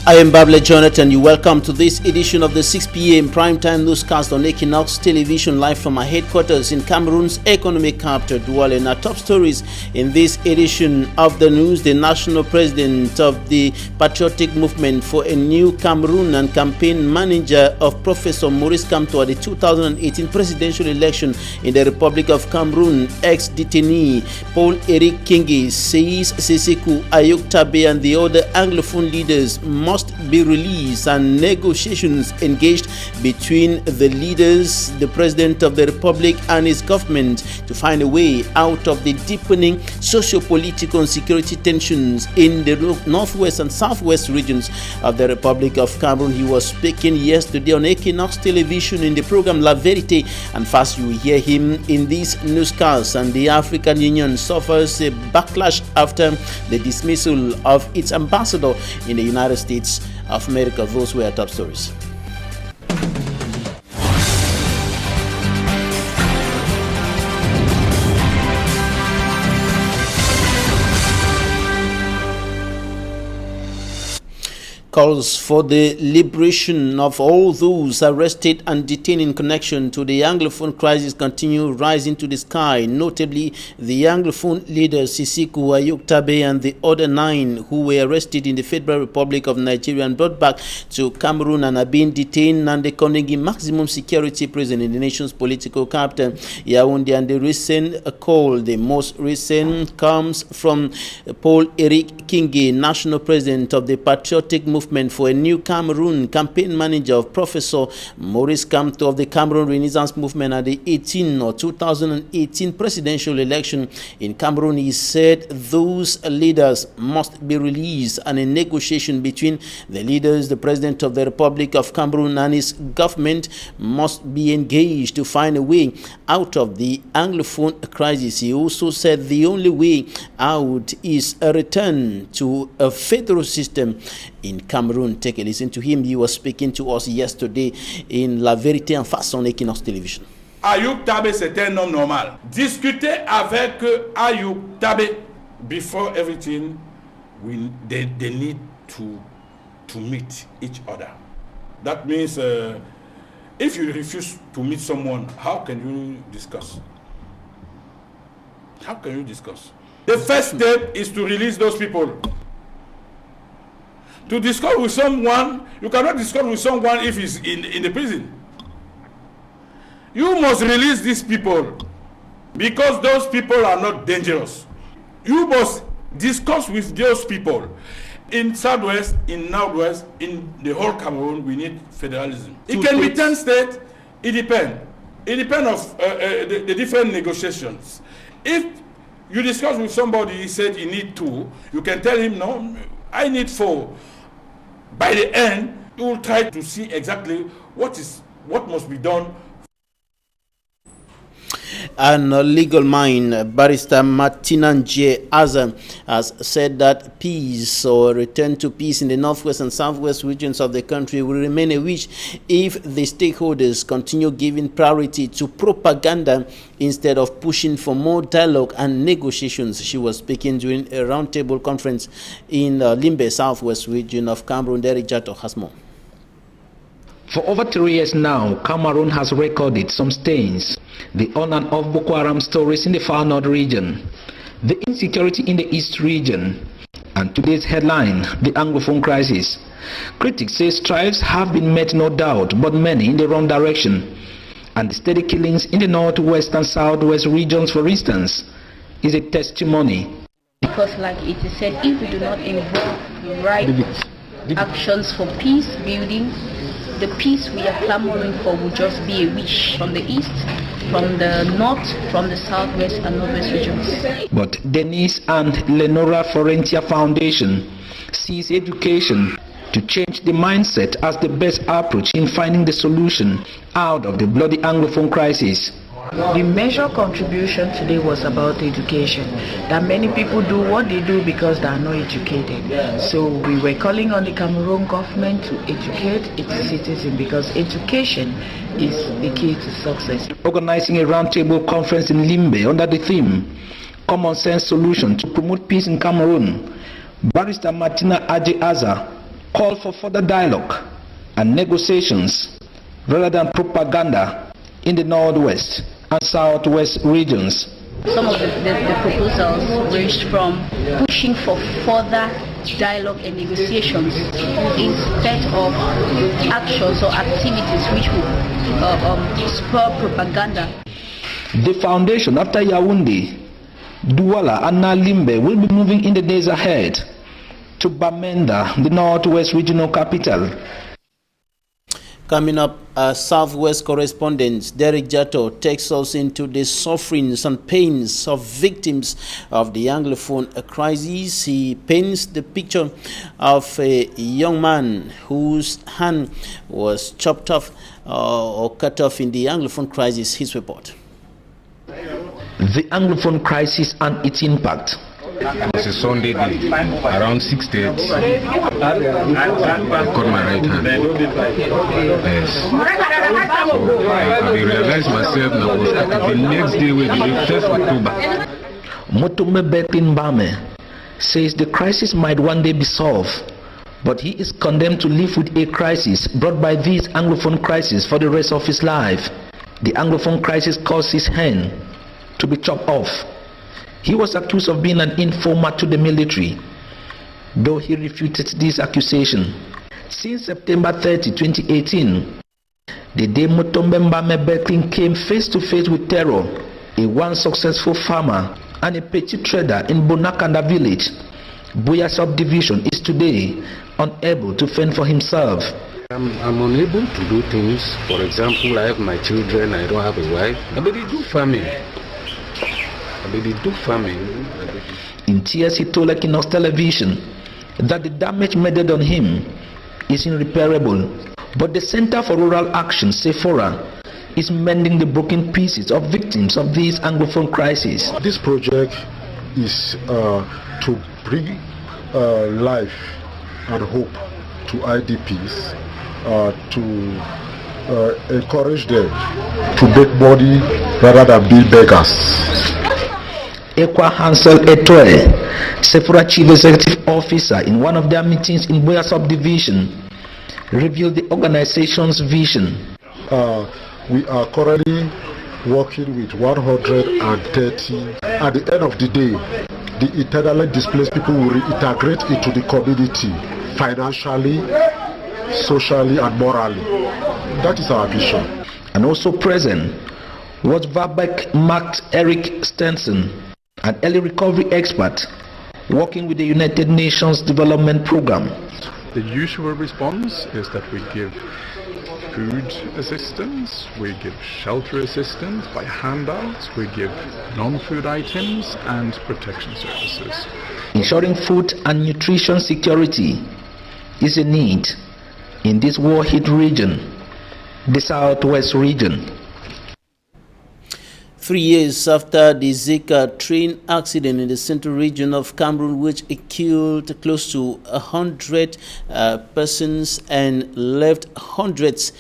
I am Bable Jonathan. You welcome to this edition of the 6 p.m. primetime newscast on Equinox Television, live from our headquarters in Cameroon's economic capital, Douala. And our top stories in this edition of the news: the national president of the Patriotic Movement for a New Cameroon and campaign manager of Professor Maurice Kamto at the 2018 presidential election in the Republic of Cameroon, ex-detainee Paul-Eric Kingi says Sesekou, Ayuk Tabe and the other Anglophone leaders must be released, and negotiations engaged between the leaders, the president of the republic and his government to find a way out of the deepening socio-political and security tensions in the northwest and southwest regions of the Republic of Cameroon. He was speaking yesterday on Equinox Television in the program La Vérité, and first you will hear him in this newscast. And the African Union suffers a backlash after the dismissal of its ambassador in the United States of America. Those were our top stories. Calls for the liberation of all those arrested and detained in connection to the Anglophone crisis continue rising to the sky. Notably, the Anglophone leaders Sesekou, Ayuk Tabe and the other 9 who were arrested in the Federal Republic of Nigeria and brought back to Cameroon and are being detained and condemned in maximum security prison in the nation's political capital, Yaoundé. And the recent call, the most recent, comes from Paul-Eric Kingi, national president of the Patriotic Movement for a New Cameroon, campaign manager of Professor Maurice Kamto of the Cameroon Renaissance Movement at the 2018 presidential election in Cameroon. He said those leaders must be released, and a negotiation between the leaders, the president of the Republic of Cameroon and his government must be engaged to find a way out of the Anglophone crisis. He also said the only way out is a return to a federal system in Cameroon. Take a listen to him. He was speaking to us yesterday in La Vérité en face on Equinox Television. Ayuk Tabe, c'est un homme normal. Discuter avec Ayuk Tabe before everything, they need to meet each other. That means if you refuse to meet someone, how can you discuss? How can you discuss? The first step is to release those people. To discuss with someone, you cannot discuss with someone if he's in the prison. You must release these people because those people are not dangerous. You must discuss with those people. In Southwest, in Northwest, in the whole Cameroon, we need federalism. It can be 10 states. It depends. It depends of the different negotiations. If you discuss with somebody, he said he need 2, you can tell him, no, I need 4. By the end, you will try to see exactly what must be done. And legal mind, Barrister Martinanje Azam has said that peace or return to peace in the northwest and southwest regions of the country will remain a wish if the stakeholders continue giving priority to propaganda instead of pushing for more dialogue and negotiations. She was speaking during a roundtable conference in Limbe, southwest region of Cameroon. Derek Jato has more. For over 3 years now, Cameroon has recorded some stains, the on and off Boko Haram stories in the far north region, the insecurity in the east region, and today's headline, the Anglophone crisis. Critics say strides have been met, no doubt, but many in the wrong direction. And the steady killings in the northwest and southwest regions, for instance, is a testimony. Because like it is said, if we do not involve right actions for peace building, the peace we are clamoring for will just be a wish from the east, from the north, from the southwest and northwest regions. But Denise and Lenora Florentia Foundation sees education to change the mindset as the best approach in finding the solution out of the bloody Anglophone crisis. The major contribution today was about education, that many people do what they do because they are not educated. So we were calling on the Cameroon government to educate its citizens, because education is the key to success. Organizing a roundtable conference in Limbe under the theme, Common Sense Solution to Promote Peace in Cameroon, Barrister Martina Aje Aza called for further dialogue and negotiations rather than propaganda in the Northwest and Southwest regions. Some of the proposals ranged from pushing for further dialogue and negotiations instead of actions or activities which would spur propaganda. The foundation after Yaoundé, Douala and now Limbe will be moving in the days ahead to Bamenda, the Northwest regional capital. Coming up, our Southwest correspondent Derek Jato takes us into the sufferings and pains of victims of the Anglophone crisis. He paints the picture of a young man whose hand was chopped off or cut off in the Anglophone crisis. His report. The Anglophone crisis and its impact. It was a Sunday day, around 6:30. I cut my right hand. Yes. So I realized myself that was the next day, will be the 1st October. Motombe Betin Bame says the crisis might one day be solved, but he is condemned to live with a crisis brought by this Anglophone crisis for the rest of his life. The Anglophone crisis caused his hand to be chopped off. He was accused of being an informer to the military, though he refuted this accusation. Since September 30, 2018, the day Motombe Mbame Betin came face to face with terror, a once successful farmer and a petty trader in Bonakanda village, Buya subdivision, is today unable to fend for himself. I'm unable to do things. For example, I have my children, I don't have a wife. But they do farming. In tears, he told EQUINOXE television that the damage made on him is irreparable. But the Center for Rural Action, Sephora, is mending the broken pieces of victims of this Anglophone crisis. This project is to bring life and hope to IDPs, to encourage them to make money rather than be beggars. Ekwa Hansel Etoe, Sephora Chief Executive Officer, in one of their meetings in Buya subdivision, revealed the organization's vision. We are currently working with 130. At the end of the day, the internally displaced people will reintegrate into the community financially, socially, and morally. That is our vision. And also present was Vabek Mark Eric Stenson, an early recovery expert working with the United Nations Development Program. The usual response is that we give food assistance, we give shelter assistance by handouts, we give non-food items and protection services. Ensuring food and nutrition security is a need in this war-hit region, the Southwest region. 3 years after the Zika train accident in the central region of Cameroon, which killed close to 100 persons and left hundreds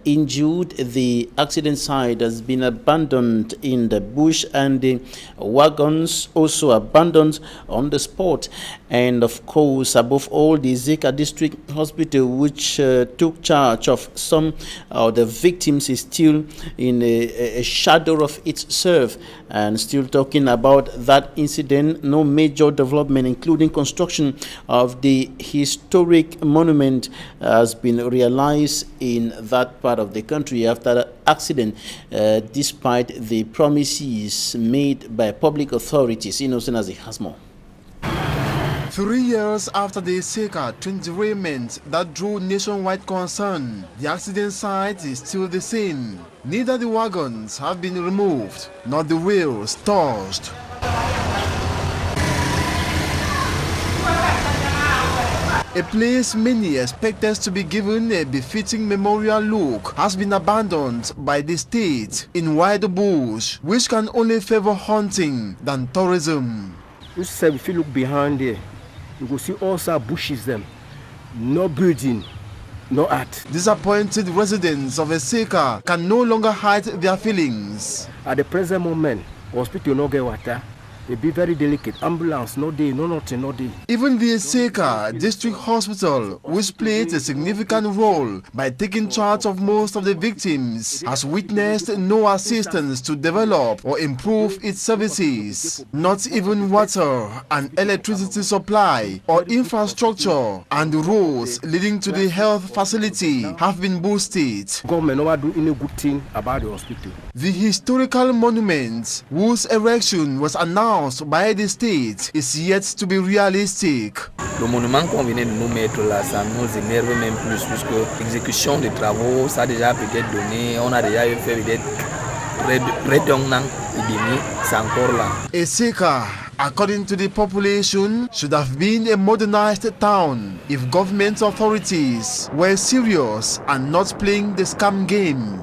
injured, the accident site has been abandoned in the bush and the wagons also abandoned on the spot. And of course, above all, the Zika district hospital, which took charge of some of the victims, is still in a shadow of its serve. And still talking about that incident, no major development, including construction of the historic monument, has been realized in that part of the country after the accident, despite the promises made by public authorities. Innocent as it has more. 3 years after the Zika train derailment that drew nationwide concern, the accident site is still the same. Neither the wagons have been removed, nor the wheels touched. A place many expected to be given a befitting memorial look has been abandoned by the state in wide bush, which can only favor hunting than tourism. You said if you look behind there, you will see also bushes them, no building, no art. Disappointed residents of Eseka can no longer hide their feelings. At the present moment, hospital no get water, It be very delicate. Ambulance, no day, no nothing, no day. Even the Eseka District Hospital, which played a significant role by taking charge of most of the victims, has witnessed no assistance to develop or improve its services. Not even water and electricity supply or infrastructure and roads leading to the health facility have been boosted. Government never do any good thing about the hospital. The historical monument, whose erection was announced by the state, is yet to be realistic. Le monument qu'on venait de nous mettre là, ça nous énerve même plus, puisque l'exécution des travaux, ça a déjà peut-être donné, on a déjà fait peut-être près d'un an et demi, c'est encore là. Eseka, according to the population, should have been a modernized town if government authorities were serious and not playing the scam game.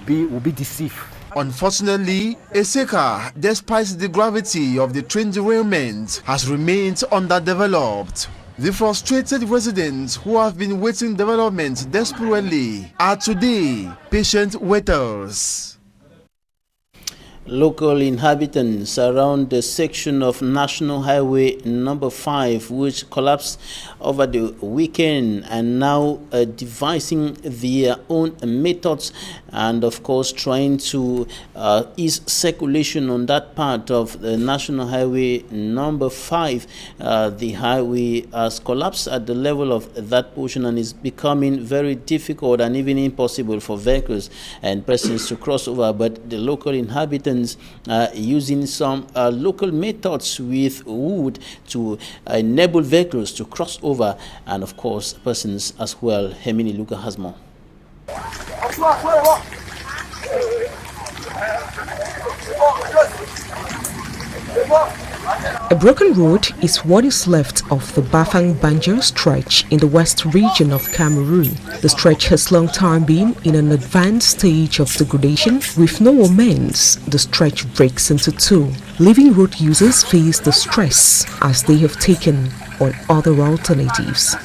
Will be deceived. Unfortunately, Eseka, despite the gravity of the train derailment, has remained underdeveloped. The frustrated residents who have been waiting development desperately are today patient waiters. Local inhabitants around the section of National Highway number 5, which collapsed over the weekend, and now devising their own methods and of course trying to ease circulation on that part of the National Highway number 5. The highway has collapsed at the level of that portion and is becoming very difficult and even impossible for vehicles and persons to cross over. But the local inhabitants using some local methods with wood to enable vehicles to cross over, and of course persons as well. Hemini Luka has more. A broken road is what is left of the Bafang-Banjul stretch in the west region of Cameroon. The stretch has long time been in an advanced stage of degradation. With no amends, the stretch breaks into two, leaving road users face the stress as they have taken on other alternatives.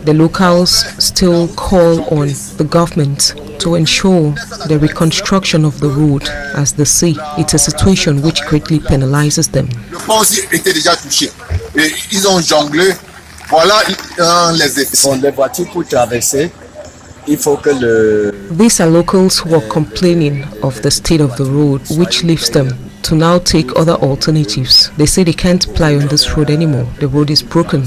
The locals still call on the government to ensure the reconstruction of the road, as they say it's a situation which greatly penalizes them. These are locals who are complaining of the state of the road, which leaves them to now take other alternatives. They say they can't ply on this road anymore. The road is broken.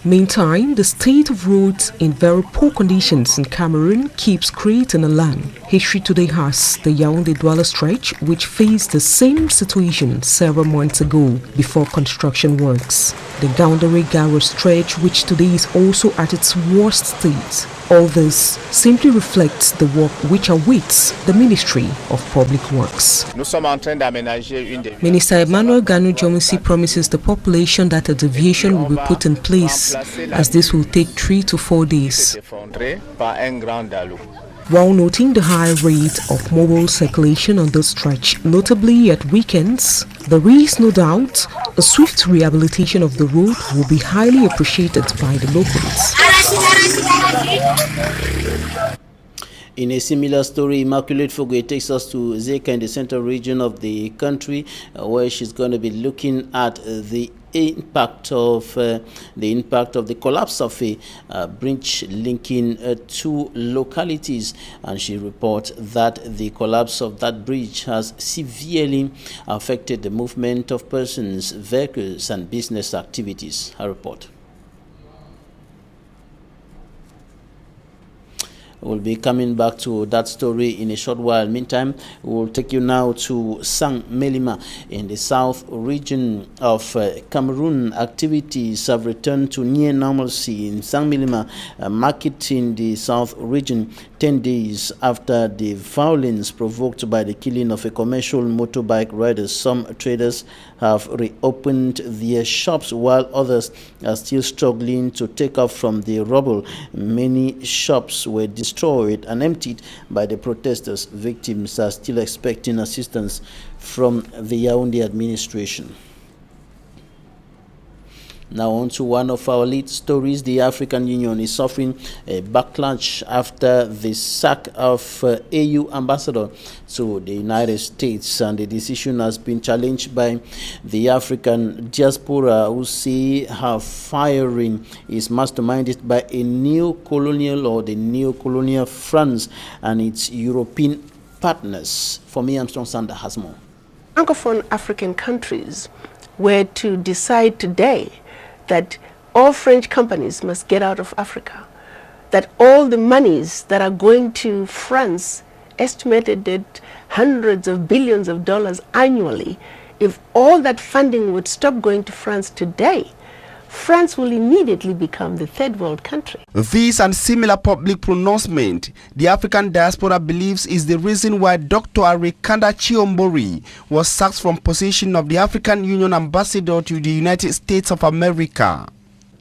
Meantime, the state of roads in very poor conditions in Cameroon keeps creating alarm. History Today has the Yaoundé-Douala stretch, which faced the same situation several months ago before construction works. The Gaoundéré-Garo stretch, which today is also at its worst state. All this simply reflects the work which awaits the Ministry of Public Works. Minister Emmanuel Ganu Jomisi promises the population that a deviation will be put in place, as this will take 3 to 4 days. While noting the high rate of mobile circulation on this stretch, notably at weekends, there is no doubt a swift rehabilitation of the road will be highly appreciated by the locals. In a similar story, Immaculate Fogwe takes us to Zeka in the central region of the country, where she's going to be looking at the impact of the collapse of a bridge linking two localities, and she reports that the collapse of that bridge has severely affected the movement of persons, vehicles, and business activities. Her report. We'll be coming back to that story in a short while. Meantime, we'll take you now to Sang Melima in the south region of Cameroon. Activities have returned to near normalcy in Sang Melima market in the south region 10 days after the violence provoked by the killing of a commercial motorbike rider. Some traders have reopened their shops while others are still struggling to take off from the rubble. Many shops were destroyed and emptied by the protesters. Victims are still expecting assistance from the Yaoundé administration. Now on to one of our lead stories. The African Union is suffering a backlash after the sack of AU ambassador to the United States, and the decision has been challenged by the African diaspora, who see her firing is masterminded by a neo-colonial or the neo-colonial France and its European partners. For me, Armstrong Sander has more. Francophone African countries were to decide today that all French companies must get out of Africa, that all the monies that are going to France, estimated at hundreds of billions of dollars annually, if all that funding would stop going to France today, France will immediately become the third world country. This and similar public pronouncement, the African diaspora believes, is the reason why Dr. Arekanda Chihombori was sacked from position of the African Union ambassador to the United States of America.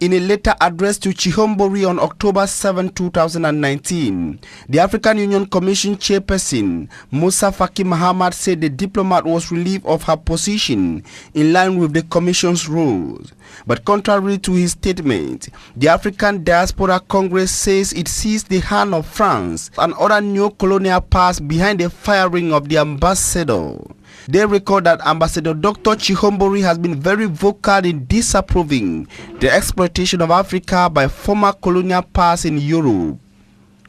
In a letter addressed to Chihombori on October 7, 2019, the African Union Commission chairperson Musa Faki Mahamat said the diplomat was relieved of her position in line with the Commission's rules. But contrary to his statement, the African Diaspora Congress says it sees the hand of France and other neo-colonial powers behind the firing of the ambassador. They record that Ambassador Dr. Chihombori has been very vocal in disapproving the exploitation of Africa by former colonial powers in Europe.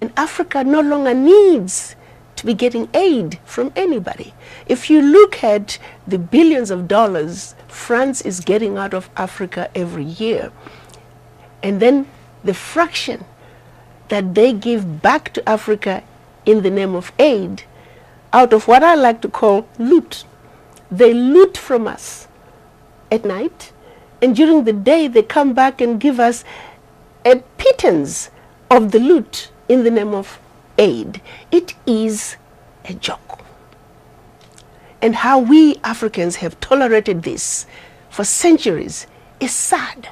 And Africa no longer needs to be getting aid from anybody. If you look at the billions of dollars France is getting out of Africa every year, and then the fraction that they give back to Africa in the name of aid, out of what I like to call loot. They loot from us at night, and during the day they come back and give us a pittance of the loot in the name of aid. It is a joke. And how we Africans have tolerated this for centuries is sad.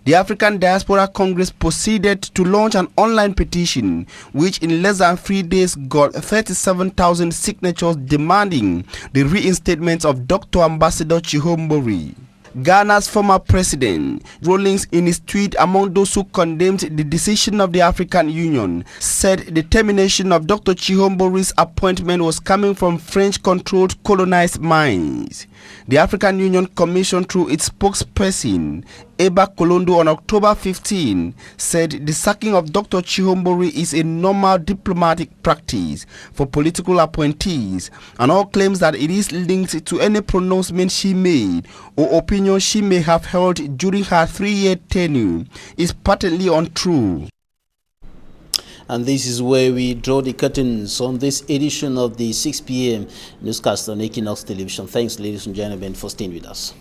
The African Diaspora Congress proceeded to launch an online petition, which in less than 3 days got 37,000 signatures demanding the reinstatement of Dr. Ambassador Chihombori. Ghana's former president, Rawlings, in his tweet among those who condemned the decision of the African Union, said the termination of Dr. Chihombori's appointment was coming from French-controlled colonized minds. The African Union Commission, through its spokesperson, Eba Kolondo, on October 15, said the sacking of Dr. Chihombori is a normal diplomatic practice for political appointees, and all claims that it is linked to any pronouncement she made or opinion she may have held during her 3-year tenure is patently untrue. And this is where we draw the curtains on this edition of the 6 p.m. newscast on Equinox Television. Thanks, ladies and gentlemen, for staying with us.